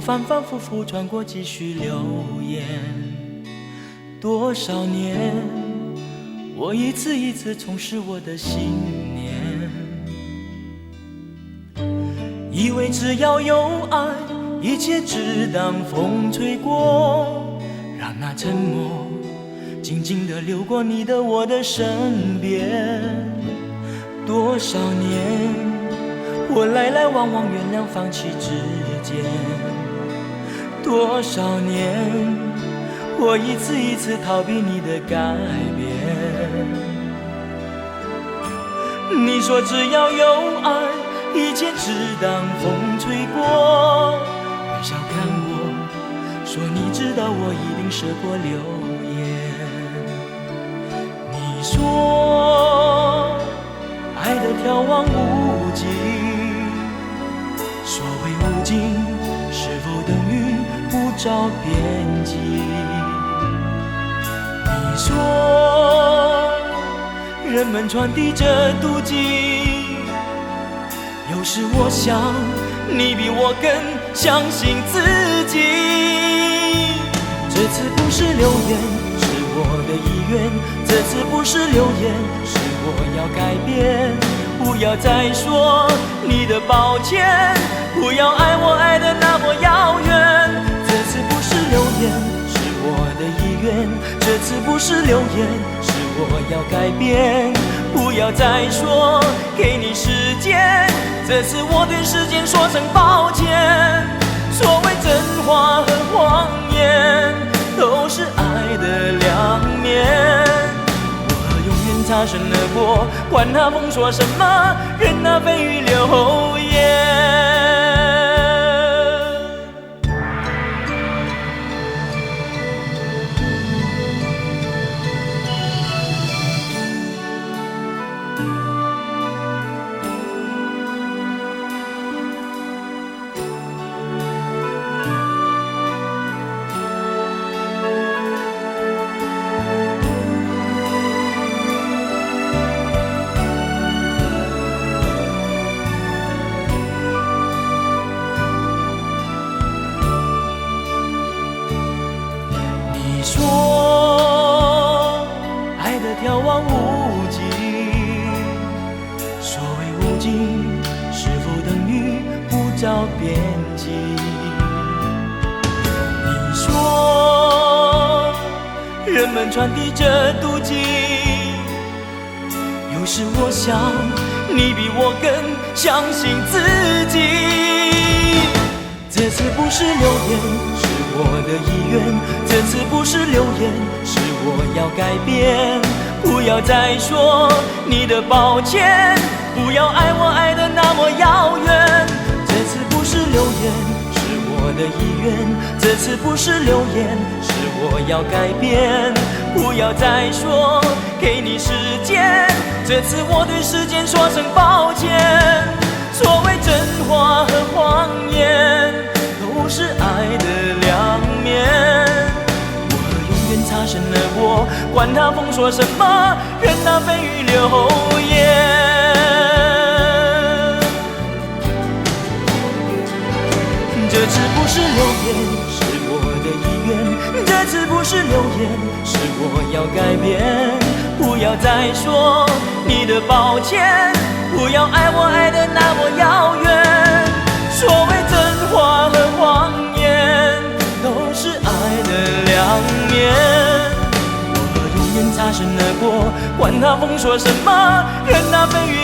反反复复穿过几许流言，多少年，我一次一次重拾我的信念，以为只要有爱，一切只当风吹过，让那沉默静静地流过你的我的身边。多少年，我来来往往，原谅放弃之间。多少年，我一次一次逃避你的改变。你说只要有爱，一切只当风吹过，微笑看我，说你知道我一定涉过流言。你说爱的眺望无际，所谓无尽，是否等于不着边际？你说人们传递着妒忌，有时我想你比我更相信自己。这次不是流言，是我的意愿，这次不是流言，是我要改变。不要再说你的抱歉，不要爱我爱得那么遥远。这次不是流言，是我的意愿，这次不是流言，是我要改变。不要再说给你时间，这次我对时间说声抱歉。所谓真话和谎言，都是爱的两面。擦身而过，管他风说什么，任那蜚语流言。你说爱的眺望无际，所谓无尽，是否等于不着边际？你说人们传递着妒忌，有时我想你比我更相信自己。这次不是流言，是我的意愿，这次不是流言，是我要改变。不要再说你的抱歉，不要爱我爱得那么遥远。这次不是流言，是我的意愿，这次不是流言，是我要改变。不要再说给你时间，这次我对时间说声抱歉。所谓真话和谎言，都是爱的两面。我永远擦身而过，管他风说什么，任那蜚语流言。这次不是流言，是我的意愿，这次不是流言，是我要改变。不要再说你的抱歉，不要爱我爱得那么遥远。所谓真话和谎言，都是爱的两面。我永远擦身而过，管他风说什么，任那蜚语